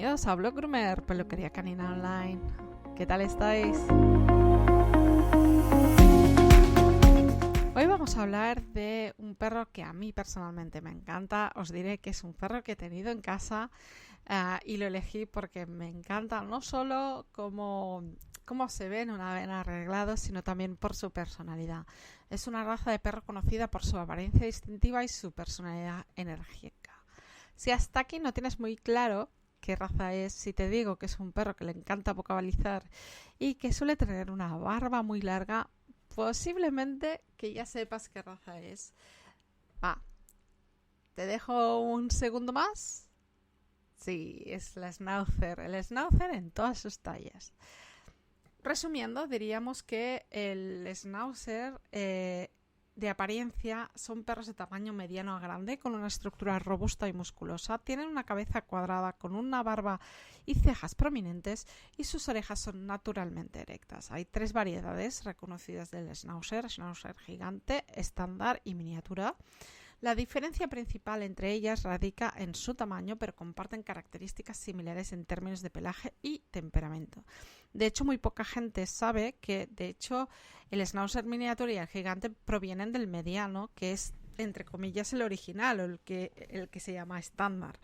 Bienvenidos a Blog Groomer, peluquería canina online. ¿Qué tal estáis? Hoy vamos a hablar de un perro que a mí personalmente me encanta. Os diré que es un perro que he tenido en casa y lo elegí porque me encanta no solo cómo se ven una vez arreglados, sino también por su personalidad. Es una raza de perro conocida por su apariencia distintiva y su personalidad enérgica. Si hasta aquí no tienes muy claro qué raza es, si te digo que es un perro que le encanta vocalizar y que suele tener una barba muy larga, posiblemente que ya sepas qué raza es. ¿Te dejo un segundo más? Sí, es la Schnauzer. El Schnauzer en todas sus tallas. Resumiendo, diríamos que el Schnauzer de apariencia son perros de tamaño mediano a grande con una estructura robusta y musculosa. Tienen una cabeza cuadrada con una barba y cejas prominentes y sus orejas son naturalmente erectas. Hay 3 variedades reconocidas del Schnauzer: Schnauzer gigante, estándar y miniatura. La diferencia principal entre ellas radica en su tamaño, pero comparten características similares en términos de pelaje y temperamento. De hecho, muy poca gente sabe que, de hecho, el Schnauzer miniatura y el gigante provienen del mediano, que es, entre comillas, el original o el que se llama estándar.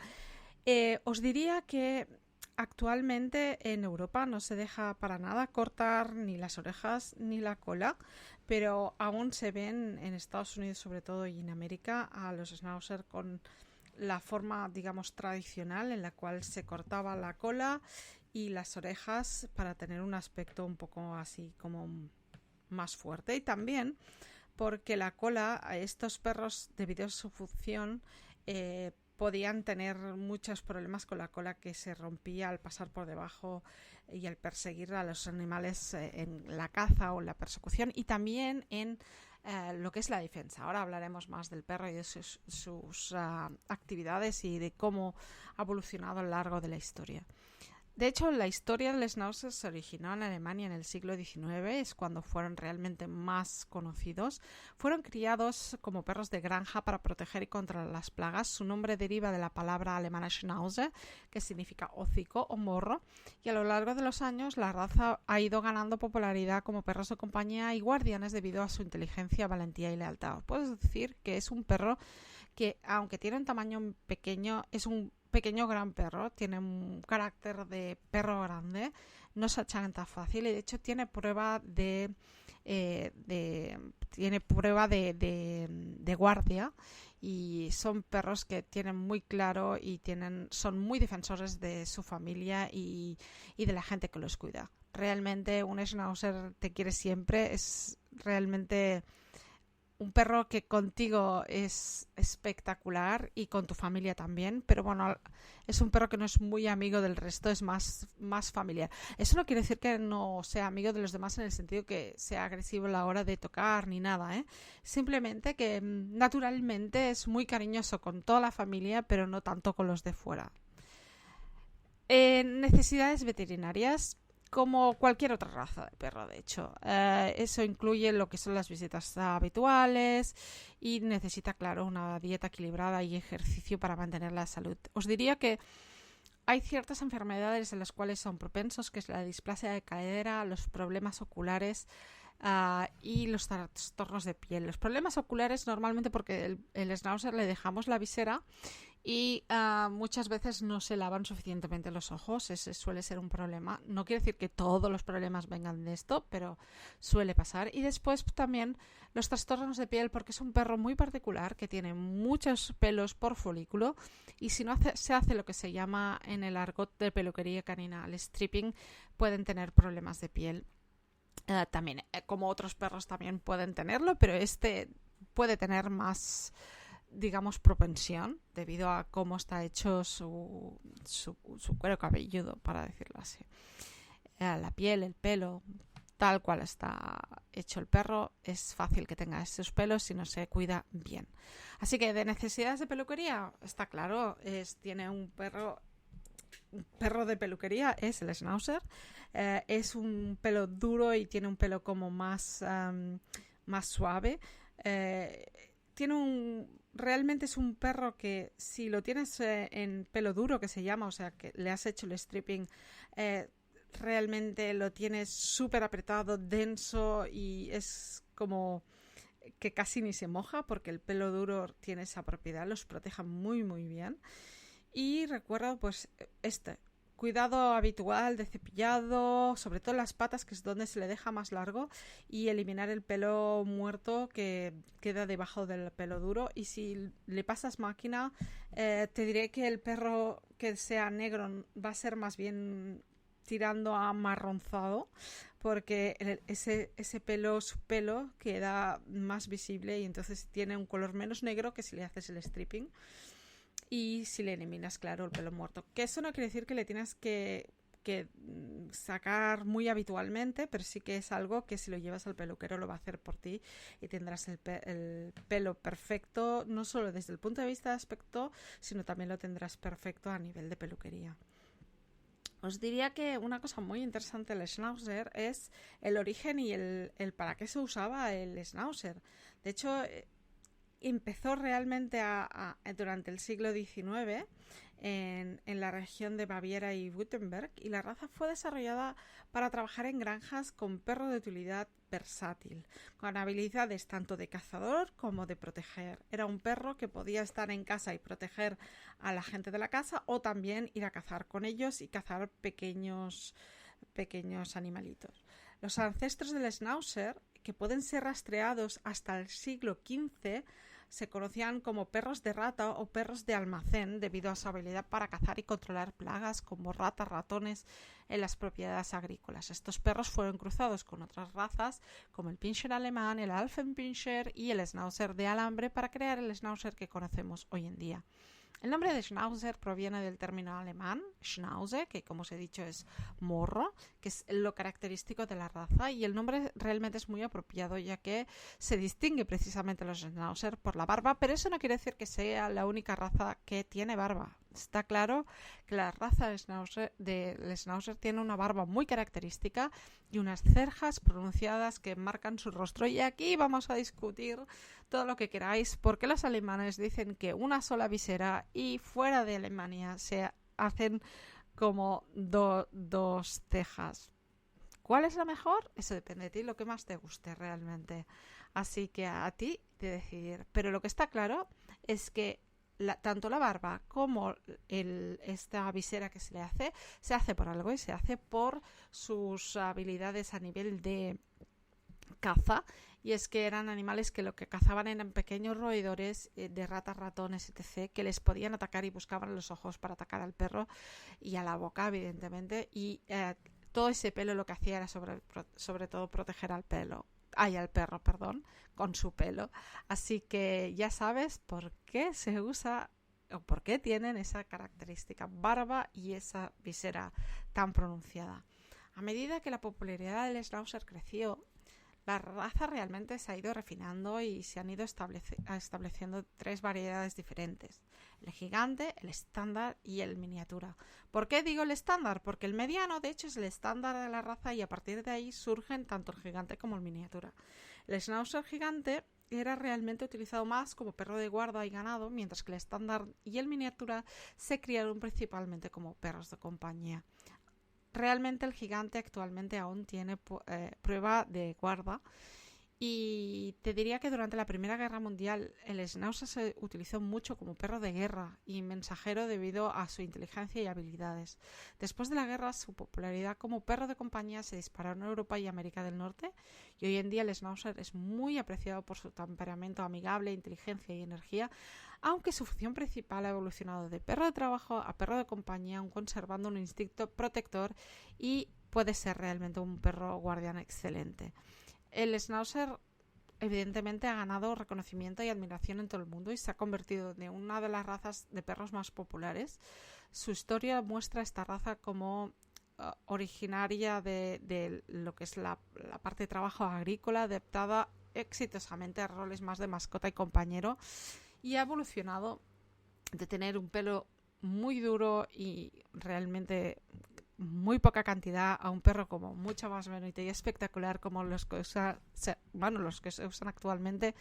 Os diría que actualmente en Europa no se deja para nada cortar ni las orejas ni la cola, pero aún se ven en Estados Unidos sobre todo y en América a los Schnauzer con la forma, digamos, tradicional en la cual se cortaba la cola y las orejas para tener un aspecto un poco así como más fuerte. Y también porque la cola, a estos perros, debido a su función, podían tener muchos problemas con la cola que se rompía al pasar por debajo y al perseguir a los animales en la caza o en la persecución, y también en lo que es la defensa. Ahora hablaremos más del perro y de sus actividades y de cómo ha evolucionado a lo largo de la historia. De hecho, la historia del Schnauzer se originó en Alemania en el siglo XIX, es cuando fueron realmente más conocidos. Fueron criados como perros de granja para proteger y controlar las plagas. Su nombre deriva de la palabra alemana Schnauze, que significa hocico o morro, y a lo largo de los años la raza ha ido ganando popularidad como perros de compañía y guardianes debido a su inteligencia, valentía y lealtad. Puedes decir que es un perro que, aunque tiene un tamaño pequeño, es un pequeño gran perro, tiene un carácter de perro grande, no se achanta fácil y de hecho tiene prueba de guardia, y son perros que tienen muy claro y son muy defensores de su familia y de la gente que los cuida. Realmente un Schnauzer te quiere siempre, es realmente un perro que contigo es espectacular y con tu familia también, pero bueno, es un perro que no es muy amigo del resto, es más familiar. Eso no quiere decir que no sea amigo de los demás en el sentido que sea agresivo a la hora de tocar ni nada, ¿eh? Simplemente que naturalmente es muy cariñoso con toda la familia, pero no tanto con los de fuera. Necesidades veterinarias. Como cualquier otra raza de perro, de hecho. Eso incluye lo que son las visitas habituales y necesita, claro, una dieta equilibrada y ejercicio para mantener la salud. Os diría que hay ciertas enfermedades en las cuales son propensos, que es la displasia de cadera, los problemas oculares y los trastornos de piel. Los problemas oculares normalmente porque el Schnauzer le dejamos la visera y muchas veces no se lavan suficientemente los ojos. Ese suele ser un problema. No quiere decir que todos los problemas vengan de esto, pero suele pasar. Y después también los trastornos de piel, porque es un perro muy particular que tiene muchos pelos por folículo, y si no se hace lo que se llama en el argot de peluquería canina el stripping, pueden tener problemas de piel. También, como otros perros también pueden tenerlo, pero este puede tener más, digamos, propensión debido a cómo está hecho su cuero cabelludo, para decirlo así. La piel, el pelo, tal cual está hecho el perro, es fácil que tenga esos pelos si no se cuida bien. Así que de necesidades de peluquería, está claro, tiene un perro de peluquería, es el Schnauzer. Es un pelo duro y tiene un pelo como más suave. realmente es un perro que si lo tienes en pelo duro, que se llama, o sea, que le has hecho el stripping, realmente lo tienes súper apretado, denso y es como que casi ni se moja porque el pelo duro tiene esa propiedad, los protege muy muy bien. Y recuerdo pues cuidado habitual de cepillado, sobre todo las patas, que es donde se le deja más largo, y eliminar el pelo muerto que queda debajo del pelo duro. Y si le pasas máquina, te diré que el perro que sea negro va a ser más bien tirando a marronzado, porque ese pelo, su pelo, queda más visible y entonces tiene un color menos negro que si le haces el stripping. Y si le eliminas, claro, el pelo muerto. Que eso no quiere decir que le tienes que sacar muy habitualmente, pero sí que es algo que si lo llevas al peluquero lo va a hacer por ti y tendrás el pelo perfecto, no solo desde el punto de vista de aspecto, sino también lo tendrás perfecto a nivel de peluquería. Os diría que una cosa muy interesante del Schnauzer es el origen y el para qué se usaba el Schnauzer. De hecho, empezó realmente durante el siglo XIX en la región de Baviera y Württemberg, y la raza fue desarrollada para trabajar en granjas con perro de utilidad versátil, con habilidades tanto de cazador como de proteger. Era un perro que podía estar en casa y proteger a la gente de la casa, o también ir a cazar con ellos y cazar pequeños animalitos. Los ancestros del Schnauzer, que pueden ser rastreados hasta el siglo XV, se conocían como perros de rata o perros de almacén debido a su habilidad para cazar y controlar plagas como ratas, ratones en las propiedades agrícolas. Estos perros fueron cruzados con otras razas como el Pinscher alemán, el Alpenpinscher y el Schnauzer de alambre para crear el Schnauzer que conocemos hoy en día. El nombre de Schnauzer proviene del término alemán Schnauze, que como os he dicho es morro, que es lo característico de la raza, y el nombre realmente es muy apropiado ya que se distingue precisamente los Schnauzer por la barba, pero eso no quiere decir que sea la única raza que tiene barba. Está claro que la raza del Schnauzer tiene una barba muy característica y unas cejas pronunciadas que marcan su rostro. Y aquí vamos a discutir todo lo que queráis, porque los alemanes dicen que una sola visera y fuera de Alemania se hacen como dos cejas. ¿Cuál es la mejor? Eso depende de ti, lo que más te guste realmente. Así que a ti de decidir. Pero lo que está claro es que tanto la barba como esta visera que se hace por algo, y se hace por sus habilidades a nivel de caza, y es que eran animales que lo que cazaban eran pequeños roedores de ratas, ratones, etc., que les podían atacar y buscaban los ojos para atacar al perro y a la boca, evidentemente, y todo ese pelo lo que hacía era sobre todo proteger al perro, con su pelo. Así que ya sabes por qué se usa o por qué tienen esa característica barba y esa visera tan pronunciada. A medida que la popularidad del Schnauzer creció, la raza realmente se ha ido refinando y se han ido estableciendo tres variedades diferentes: el gigante, el estándar y el miniatura. ¿Por qué digo el estándar? Porque el mediano, de hecho, es el estándar de la raza, y a partir de ahí surgen tanto el gigante como el miniatura. El Schnauzer gigante era realmente utilizado más como perro de guarda y ganado, mientras que el estándar y el miniatura se criaron principalmente como perros de compañía. Realmente el gigante actualmente aún tiene prueba de guarda, y te diría que durante la Primera Guerra Mundial el Schnauzer se utilizó mucho como perro de guerra y mensajero debido a su inteligencia y habilidades. Después de la guerra, su popularidad como perro de compañía se disparó en Europa y América del Norte, y hoy en día el Schnauzer es muy apreciado por su temperamento amigable, inteligencia y energía, aunque su función principal ha evolucionado de perro de trabajo a perro de compañía, aun conservando un instinto protector, y puede ser realmente un perro guardián excelente. El Schnauzer evidentemente ha ganado reconocimiento y admiración en todo el mundo y se ha convertido en una de las razas de perros más populares. Su historia muestra esta raza como originaria de lo que es la parte de trabajo agrícola, adaptada exitosamente a roles más de mascota y compañero, y ha evolucionado de tener un pelo muy duro y realmente muy poca cantidad a un perro como mucho más bonito y espectacular como los que se usan actualmente,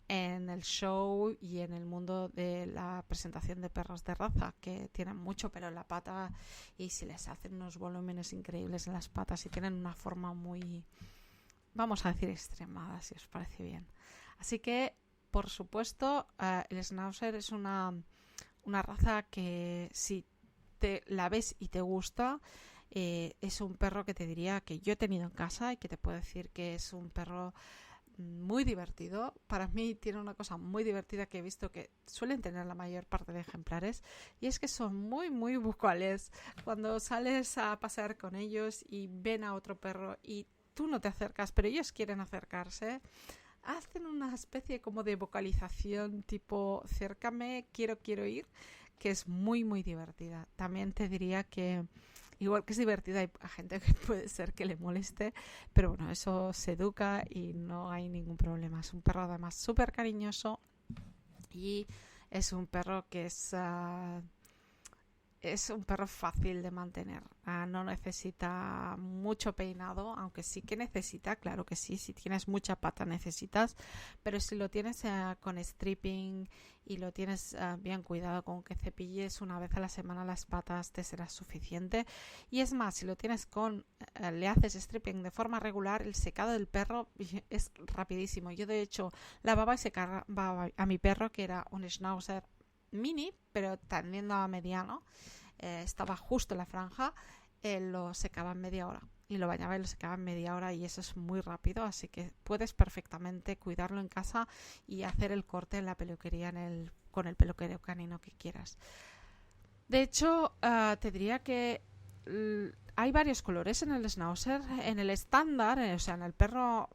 en el show y en el mundo de la presentación de perros de raza, que tienen mucho pelo en la pata y se les hacen unos volúmenes increíbles en las patas y tienen una forma muy, vamos a decir, extremada, si os parece bien. Así que, por supuesto, el Schnauzer es una raza que si te la ves y te gusta, es un perro que te diría que yo he tenido en casa y que te puedo decir que es un perro muy divertido. Para mí tiene una cosa muy divertida que he visto que suelen tener la mayor parte de ejemplares, y es que son muy muy bucales. Cuando sales a pasear con ellos y ven a otro perro y tú no te acercas, pero ellos quieren acercarse, hacen una especie como de vocalización tipo cércame, quiero ir, que es muy muy divertida. También te diría que igual que es divertida, hay gente que puede ser que le moleste, pero bueno, eso se educa y no hay ningún problema. Es un perro además súper cariñoso y es un perro que es un perro fácil de mantener. No necesita mucho peinado, aunque sí que necesita, claro que sí, si tienes mucha pata necesitas, pero si lo tienes con stripping y lo tienes bien cuidado, con que cepilles una vez a la semana las patas, te será suficiente. Y es más, si lo tienes le haces stripping de forma regular, el secado del perro es rapidísimo. Yo de hecho lavaba y secaba a mi perro, que era un Schnauzer mini, pero tendiendo a mediano. Estaba justo en la franja, lo secaba en media hora y lo bañaba y lo secaba en media hora, y eso es muy rápido, así que puedes perfectamente cuidarlo en casa y hacer el corte en la peluquería con el peluquero canino que quieras. De hecho, te diría que hay varios colores en el Schnauzer. En el estándar, o sea, en el perro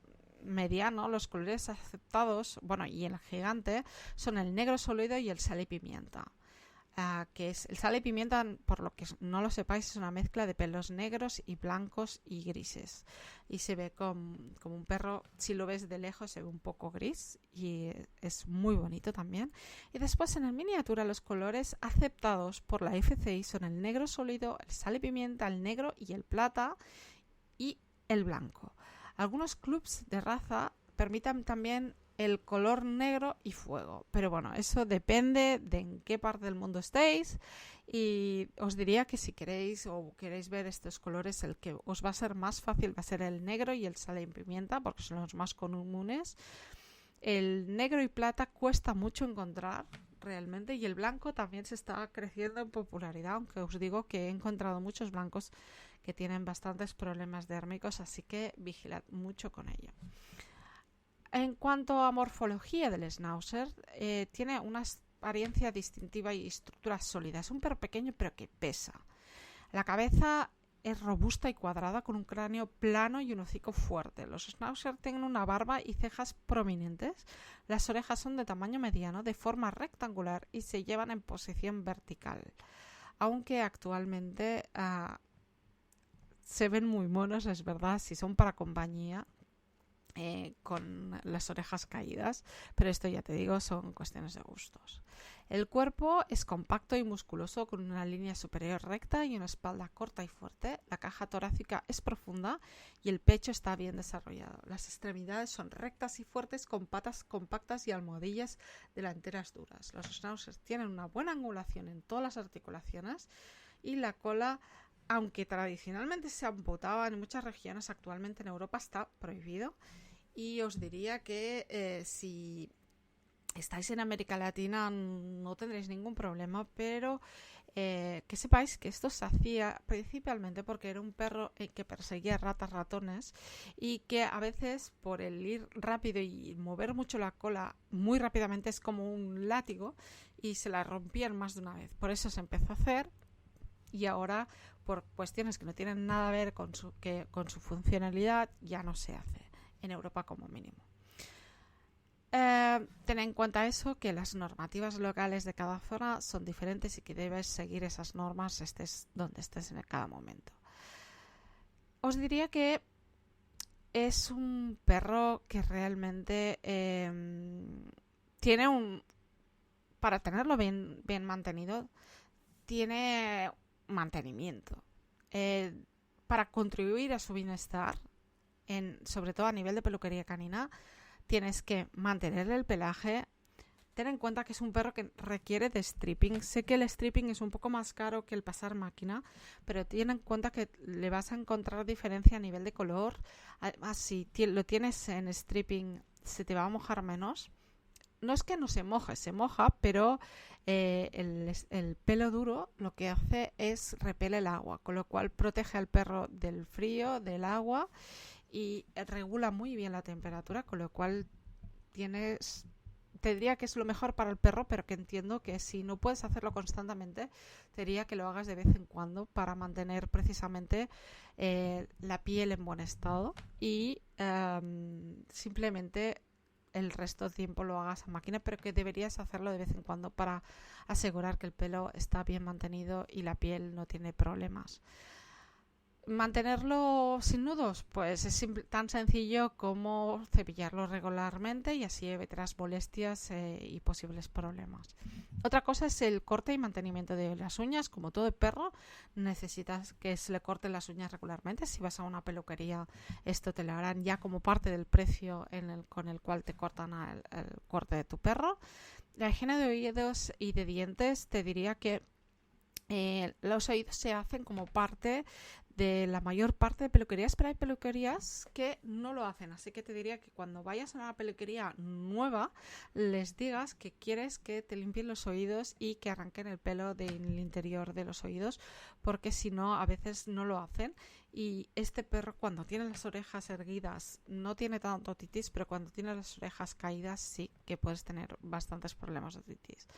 mediano, los colores aceptados, bueno, y en el gigante, son el negro sólido y el sal y pimienta. Que es el sal y pimienta, por lo que no lo sepáis, es una mezcla de pelos negros y blancos y grises, y se ve como un perro. Si lo ves de lejos se ve un poco gris y es muy bonito también. Y después en el miniatura los colores aceptados por la FCI son el negro sólido, el sal y pimienta, el negro y el plata y el blanco. Algunos clubs de raza permiten también el color negro y fuego, pero bueno, eso depende de en qué parte del mundo estéis, y os diría que si queréis ver estos colores, el que os va a ser más fácil va a ser el negro y el sal y pimienta, porque son los más comunes. El negro y plata cuesta mucho encontrar realmente, y el blanco también se está creciendo en popularidad, aunque os digo que he encontrado muchos blancos que tienen bastantes problemas dérmicos, así que vigilad mucho con ello. En cuanto a morfología del Schnauzer, tiene una apariencia distintiva y estructura sólida. Es un perro pequeño pero que pesa. La cabeza es robusta y cuadrada, con un cráneo plano y un hocico fuerte. Los Schnauzer tienen una barba y cejas prominentes. Las orejas son de tamaño mediano, de forma rectangular, y se llevan en posición vertical. Aunque actualmente se ven muy monos, es verdad, si son para compañía, con las orejas caídas, pero esto ya te digo, son cuestiones de gustos. El cuerpo es compacto y musculoso, con una línea superior recta y una espalda corta y fuerte. La caja torácica es profunda y el pecho está bien desarrollado. Las extremidades son rectas y fuertes, con patas compactas y almohadillas delanteras duras. Los Schnauzers tienen una buena angulación en todas las articulaciones, y la cola, aunque tradicionalmente se amputaba en muchas regiones, actualmente en Europa está prohibido. Y os diría que si estáis en América Latina no tendréis ningún problema, pero que sepáis que esto se hacía principalmente porque era un perro que perseguía ratas, ratones, y que a veces, por el ir rápido y mover mucho la cola muy rápidamente, es como un látigo y se la rompían más de una vez. Por eso se empezó a hacer, y ahora, por cuestiones que no tienen nada que ver con su funcionalidad, ya no se hace en Europa como mínimo. Ten en cuenta eso, que las normativas locales de cada zona son diferentes y que debes seguir esas normas estés donde estés en cada momento. Os diría que es un perro que realmente tiene para tenerlo bien mantenido, tiene mantenimiento. Para contribuir a su bienestar, sobre todo a nivel de peluquería canina, tienes que mantener el pelaje. Ten en cuenta que es un perro que requiere de stripping. Sé que el stripping es un poco más caro que el pasar máquina, pero ten en cuenta que le vas a encontrar diferencia a nivel de color. Además, si lo tienes en stripping, se te va a mojar menos. No es que no se moje, se moja, pero el pelo duro lo que hace es repele el agua, con lo cual protege al perro del frío, del agua y regula muy bien la temperatura, con lo cual te diría que es lo mejor para el perro, pero que entiendo que si no puedes hacerlo constantemente, te diría que lo hagas de vez en cuando para mantener precisamente la piel en buen estado y simplemente el resto del tiempo lo hagas a máquina, pero que deberías hacerlo de vez en cuando para asegurar que el pelo está bien mantenido y la piel no tiene problemas. Mantenerlo sin nudos, pues es tan sencillo como cepillarlo regularmente y así evitarás molestias y posibles problemas. Otra cosa es el corte y mantenimiento de las uñas. Como todo perro, necesitas que se le corten las uñas regularmente. Si vas a una peluquería, esto te lo harán ya como parte del precio con el cual te cortan el corte de tu perro. La higiene de oídos y de dientes, te diría que los oídos se hacen como parte de la mayor parte de peluquerías, pero hay peluquerías que no lo hacen, así que te diría que cuando vayas a una peluquería nueva les digas que quieres que te limpien los oídos y que arranquen el pelo del interior de los oídos, porque si no a veces no lo hacen. Y este perro, cuando tiene las orejas erguidas, no tiene tanto otitis, pero cuando tiene las orejas caídas sí que puedes tener bastantes problemas de otitis.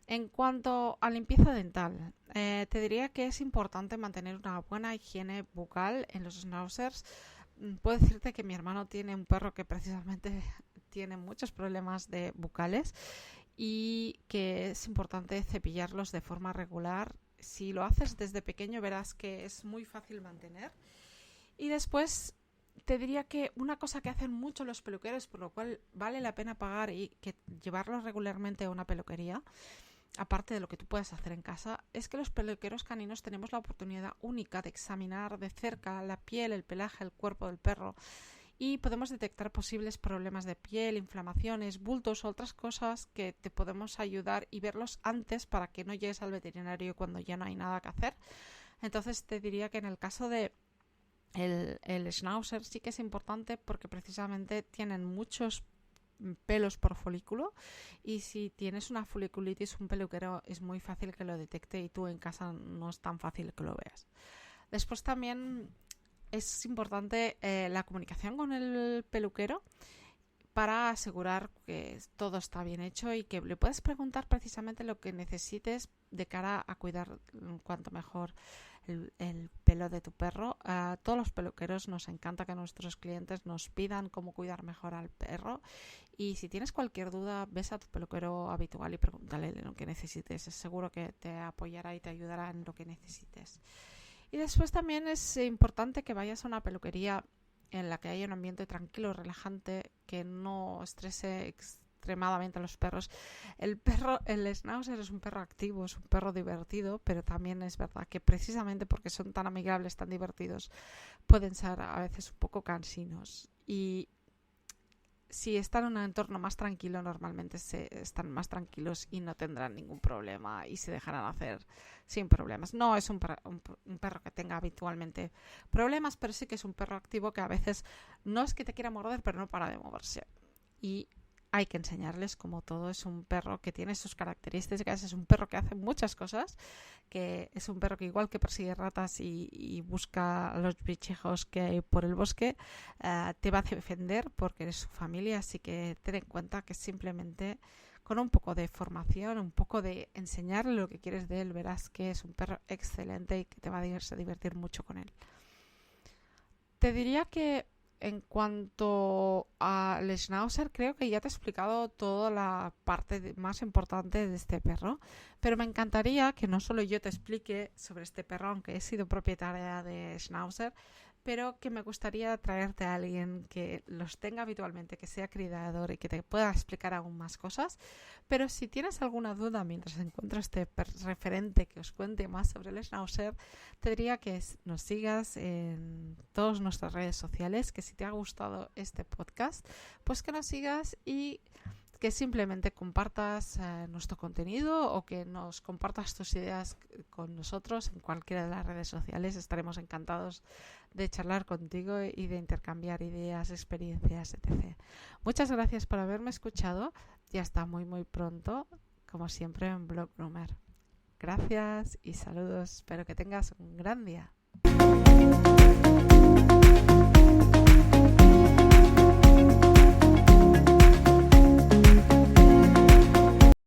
En cuanto a limpieza dental, te diría que es importante mantener una buena higiene bucal en los schnauzers. Puedo decirte que mi hermano tiene un perro que precisamente tiene muchos problemas de bucales y que es importante cepillarlos de forma regular. Si lo haces desde pequeño verás que es muy fácil mantener. Y después te diría que una cosa que hacen mucho los peluqueros, por lo cual vale la pena pagar y que llevarlos regularmente a una peluquería, aparte de lo que tú puedes hacer en casa, es que los peluqueros caninos tenemos la oportunidad única de examinar de cerca la piel, el pelaje, el cuerpo del perro y podemos detectar posibles problemas de piel, inflamaciones, bultos o otras cosas que te podemos ayudar y verlos antes para que no llegues al veterinario cuando ya no hay nada que hacer. Entonces te diría que en el caso de el schnauzer sí que es importante porque precisamente tienen muchos pelos por folículo y si tienes una foliculitis, un peluquero es muy fácil que lo detecte y tú en casa no es tan fácil que lo veas. Después también es importante la comunicación con el peluquero para asegurar que todo está bien hecho y que le puedes preguntar precisamente lo que necesites de cara a cuidar cuanto mejor el pelo de tu perro. A todos los peluqueros nos encanta que nuestros clientes nos pidan cómo cuidar mejor al perro y si tienes cualquier duda, ves a tu peluquero habitual y pregúntale lo que necesites. Es seguro que te apoyará y te ayudará en lo que necesites. Y después también es importante que vayas a una peluquería en la que haya un ambiente tranquilo, relajante, que no estrese extremadamente a los perros. El schnauzer es un perro activo, es un perro divertido, pero también es verdad que precisamente porque son tan amigables, tan divertidos, pueden ser a veces un poco cansinos. Y si están en un entorno más tranquilo, normalmente están más tranquilos y no tendrán ningún problema y se dejarán hacer sin problemas. No es un perro que tenga habitualmente problemas, pero sí que es un perro activo que a veces no es que te quiera morder, pero no para de moverse. Y hay que enseñarles como todo. Es un perro que tiene sus características, es un perro que hace muchas cosas, que es un perro que igual que persigue ratas y busca a los bichejos que hay por el bosque, te va a defender porque eres su familia, así que ten en cuenta que simplemente con un poco de formación, un poco de enseñarle lo que quieres de él, verás que es un perro excelente y que te va a divertir mucho con él. Te diría que en cuanto al schnauzer, creo que ya te he explicado toda la parte más importante de este perro, pero me encantaría que no solo yo te explique sobre este perro, aunque he sido propietaria de schnauzer, pero que me gustaría traerte a alguien que los tenga habitualmente, que sea criador y que te pueda explicar aún más cosas. Pero si tienes alguna duda mientras encuentro este referente que os cuente más sobre el Schnauzer, te diría que nos sigas en todas nuestras redes sociales, que si te ha gustado este podcast, pues que nos sigas y que simplemente compartas nuestro contenido o que nos compartas tus ideas con nosotros en cualquiera de las redes sociales. Estaremos encantados de charlar contigo y de intercambiar ideas, experiencias, etc. Muchas gracias por haberme escuchado y hasta muy muy pronto, como siempre en Blog Groomer. Gracias y saludos. Espero que tengas un gran día.